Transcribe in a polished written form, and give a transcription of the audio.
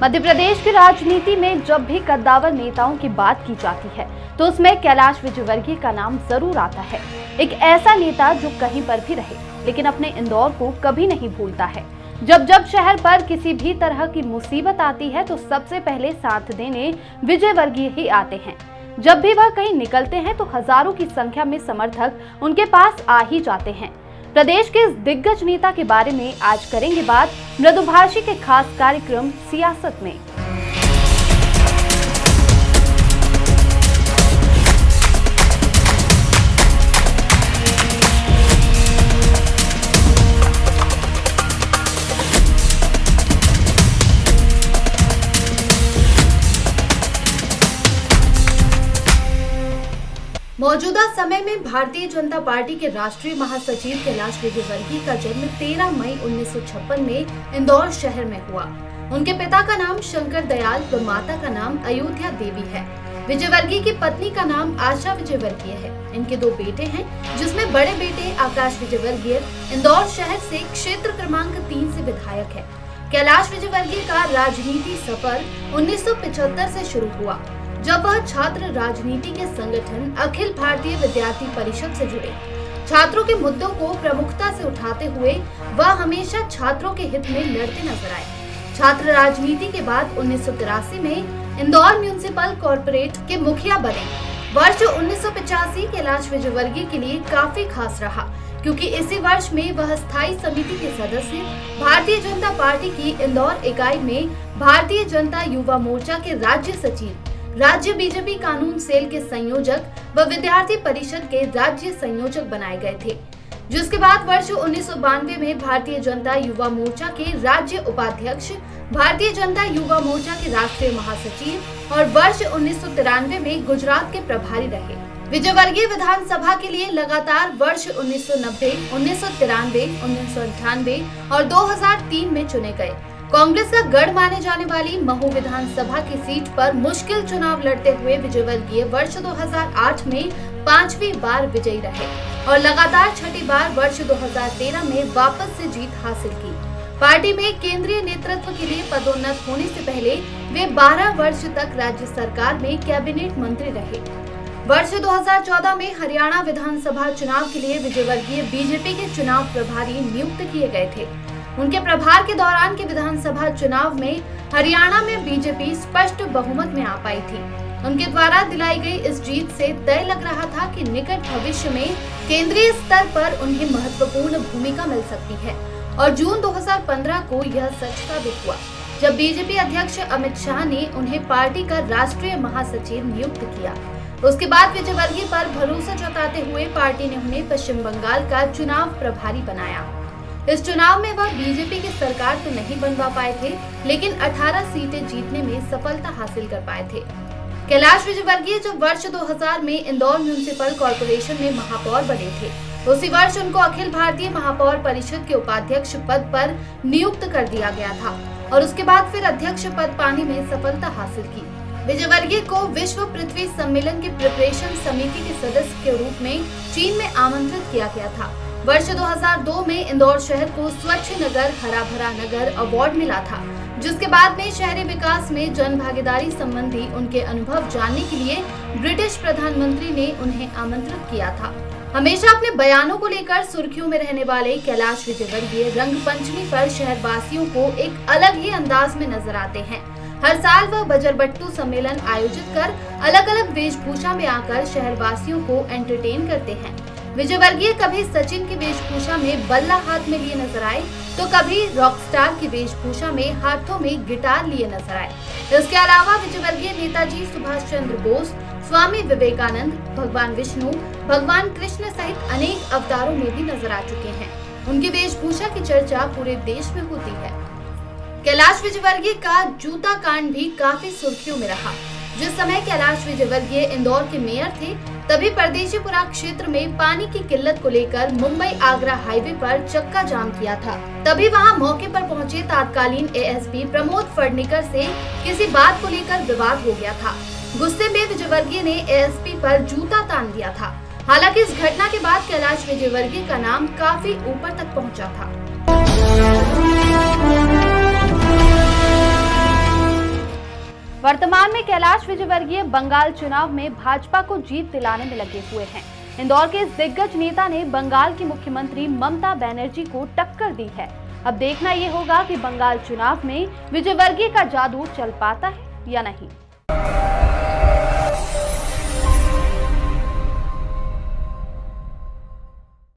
मध्य प्रदेश की राजनीति में जब भी कद्दावर नेताओं की बात की जाती है तो उसमें कैलाश विजयवर्गीय का नाम जरूर आता है। एक ऐसा नेता जो कहीं पर भी रहे लेकिन अपने इंदौर को कभी नहीं भूलता है। जब जब शहर पर किसी भी तरह की मुसीबत आती है तो सबसे पहले साथ देने विजयवर्गीय ही आते हैं। जब भी वह कहीं निकलते हैं तो हजारों की संख्या में समर्थक उनके पास आ ही जाते हैं। प्रदेश के इस दिग्गज नेता के बारे में आज करेंगे बात मृदुभाषी के खास कार्यक्रम सियासत में। मौजूदा समय में भारतीय जनता पार्टी के राष्ट्रीय महासचिव कैलाश विजयवर्गीय का जन्म 13 मई 1956 में इंदौर शहर में हुआ। उनके पिता का नाम शंकर दयाल व माता का नाम अयोध्या देवी है। विजयवर्गीय की पत्नी का नाम आशा विजयवर्गीय है। इनके 2 बेटे हैं, जिसमें बड़े बेटे आकाश विजयवर्गीय इंदौर शहर से क्षेत्र क्रमांक 3 से विधायक है। कैलाश विजयवर्गीय का राजनीति सफर 1975 से शुरू हुआ, जब वह छात्र राजनीति के संगठन अखिल भारतीय विद्यार्थी परिषद से जुड़े। छात्रों के मुद्दों को प्रमुखता से उठाते हुए वह हमेशा छात्रों के हित में लड़ते नजर आए। छात्र राजनीति के बाद 1983 में इंदौर म्यूनिसिपल कॉर्पोरेट के मुखिया बने। वर्ष 1985 कैलाश विजयवर्गीय के लिए काफी खास रहा, क्योंकि इसी वर्ष में वह स्थायी समिति के सदस्य, भारतीय जनता पार्टी की इंदौर इकाई में भारतीय जनता युवा मोर्चा के राज्य सचिव, राज्य बीजेपी कानून सेल के संयोजक व विद्यार्थी परिषद के राज्य संयोजक बनाए गए थे। जिसके बाद वर्ष 1992 में भारतीय जनता युवा मोर्चा के राज्य उपाध्यक्ष, भारतीय जनता युवा मोर्चा के राष्ट्रीय महासचिव और वर्ष 1993 में गुजरात के प्रभारी रहे। विजयवर्गीय विधानसभा के लिए लगातार वर्ष 1990, 1993, 1998 और 2003 में चुने गए। कांग्रेस का गढ़ माने जाने वाली महू विधानसभा की सीट पर मुश्किल चुनाव लड़ते हुए विजयवर्गीय वर्ष 2008 में 5वीं बार विजयी रहे और लगातार 6ठी बार वर्ष 2013 में वापस से जीत हासिल की। पार्टी में केंद्रीय नेतृत्व के लिए पदोन्नत होने से पहले वे 12 वर्ष तक राज्य सरकार में कैबिनेट मंत्री रहे। वर्ष 2014 में हरियाणा विधानसभा चुनाव के लिए विजयवर्गीय बीजेपी के चुनाव प्रभारी नियुक्त किए गए थे। उनके प्रभार के दौरान के विधानसभा चुनाव में हरियाणा में बीजेपी स्पष्ट बहुमत में आ पाई थी। उनके द्वारा दिलाई गई इस जीत से तय लग रहा था कि निकट भविष्य में केंद्रीय स्तर पर उन्हें महत्वपूर्ण भूमिका मिल सकती है और जून 2015 को यह सच साबित हुआ, जब बीजेपी अध्यक्ष अमित शाह ने उन्हें पार्टी का राष्ट्रीय महासचिव नियुक्त किया। उसके बाद विजयवर्गीय पर भरोसा जताते हुए पार्टी ने उन्हें पश्चिम बंगाल का चुनाव प्रभारी बनाया। इस चुनाव में वह बीजेपी की सरकार तो नहीं बनवा पाए थे, लेकिन 18 सीटें जीतने में सफलता हासिल कर पाए थे। कैलाश विजयवर्गीय जब वर्ष 2000 में इंदौर म्यूनिसिपल कॉर्पोरेशन में महापौर बने थे, उसी वर्ष उनको अखिल भारतीय महापौर परिषद के उपाध्यक्ष पद पर नियुक्त कर दिया गया था और उसके बाद फिर अध्यक्ष पद पाने में सफलता हासिल की। विजयवर्गीय को विश्व पृथ्वी सम्मेलन की प्रिपरेशन समिति के सदस्य के रूप में चीन में आमंत्रित किया गया था। वर्ष 2002 में इंदौर शहर को स्वच्छ नगर, हरा भरा नगर अवार्ड मिला था, जिसके बाद में शहरी विकास में जन भागीदारी संबंधी उनके अनुभव जानने के लिए ब्रिटिश प्रधानमंत्री ने उन्हें आमंत्रित किया था। हमेशा अपने बयानों को लेकर सुर्खियों में रहने वाले कैलाश विजयवर्गीय रंग पंचमी पर शहरवासियों को एक अलग ही अंदाज में नजर आते हैं। हर साल वह बजरबट्टू सम्मेलन आयोजित कर अलग अलग वेशभूषा में आकर शहरवासियों को एंटरटेन करते हैं। विजयवर्गीय कभी सचिन की वेशभूषा में बल्ला हाथ में लिए नजर आए तो कभी रॉकस्टार की वेशभूषा में हाथों में गिटार लिए नजर आए। इसके अलावा विजयवर्गीय नेताजी सुभाष चंद्र बोस, स्वामी विवेकानंद, भगवान विष्णु, भगवान कृष्ण सहित अनेक अवतारों में भी नजर आ चुके हैं। उनकी वेशभूषा की चर्चा पूरे देश में होती है। कैलाश विजयवर्गीय का जूता कांड भी काफी सुर्खियों में रहा। जिस समय कैलाश विजयवर्गीय इंदौर के मेयर थे, तभी परदेशीपुरा क्षेत्र में पानी की किल्लत को लेकर मुंबई आगरा हाईवे पर चक्का जाम किया था। तभी वहां मौके पर पहुंचे तत्कालीन एएसपी प्रमोद फडनेकर से किसी बात को लेकर विवाद हो गया था। गुस्से में विजयवर्गीय ने एएसपी पर जूता तान दिया था। हालांकि इस घटना के बाद कैलाश विजयवर्गीय का नाम काफी ऊपर तक पहुंचा था। वर्तमान में कैलाश विजयवर्गीय बंगाल चुनाव में भाजपा को जीत दिलाने में लगे हुए हैं। इंदौर के इस दिग्गज नेता ने बंगाल की मुख्यमंत्री ममता बनर्जी को टक्कर दी है। अब देखना ये होगा कि बंगाल चुनाव में विजयवर्गीय का जादू चल पाता है या नहीं।